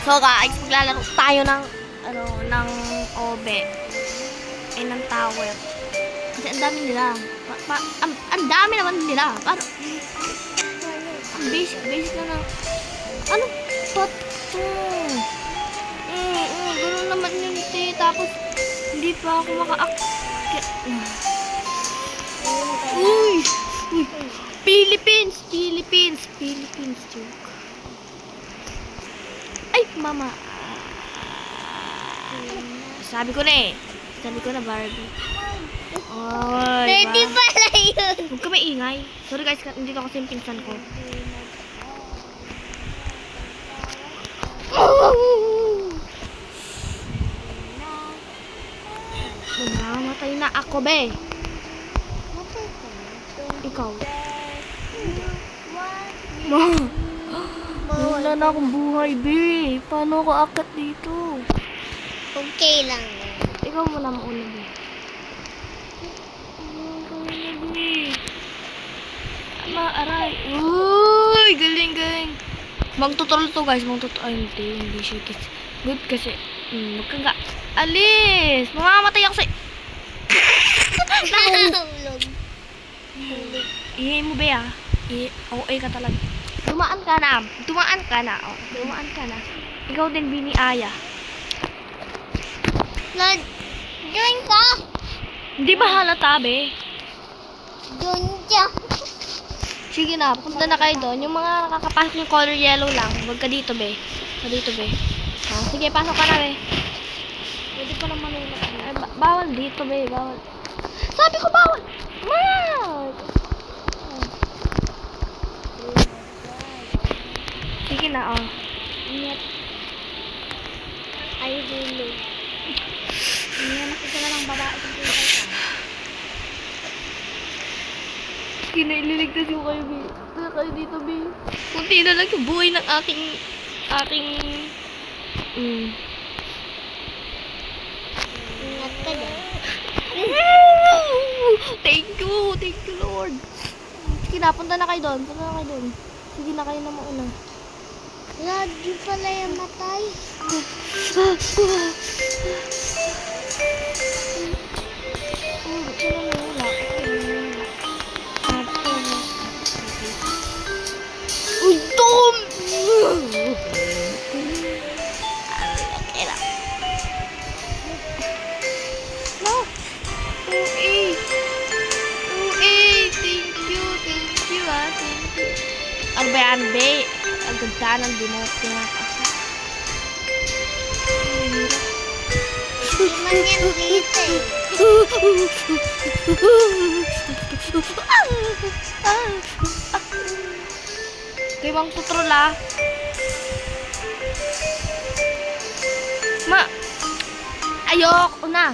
So guys, maglalaro tayo ng ng obe. Ng tower. Kasi ang dami nila. Ang dami naman nila. Paano? Basic na. Ano ba to? Ganoon naman yun, te. Tapos, hindi pa ako maka-akyat. Uy! Philippines joke. Ay, mama. Sabi ko na Barbie. Ay, Ready pala yun. huwag ka maingay. Sorry guys, nandito kasi yung pinsan ko. Mamamatay na ako, be. Ikaw. Wala na akong buhay, be. Paano ako akat dito? Okay lang. Ikaw muna mauna, be. Aray. Uy, galing. Magtutrol to, guys. Ay, hindi siya. Good kasi. Wag ka nga. Alis! Mamamatay ako sa... Nahulog. Ihay mo, be, ah. Okay ka talaga. Dumaan ka na. Oh, dumaan ka na. Ikaw din, Bini Aya. Lord, doon ka. Hindi ba halata, be? Doon ka. Sige na, punta na kayo doon. Yung mga nakakapasok yung color yellow lang. Huwag ka dito, be. Sige, pasok ka na, be. Pwede pa naman manulak. Ay, bawal dito, be. Bawal. Sabi ko, bawal! Mark! Sige na, oh. Ingat. Ay, dulo. Hindi nakita na ng babae kung pinta ka. Kinailigtas yung kayo, be. Kaya kayo dito, be. Kunti na lang yung buhay ng aking... Ingat ka dyan. Thank you, Lord. Sige na, punta na kayo doon. Sige na, kayo na mauna. Lord, di pala yung matay. Uy, Tom! Thank you, thank you. Ano ba yan, be? Ang ganda ng binote nga kasi. Di man yan dito eh. Kaya bang tutrol, ah. Ayoko na.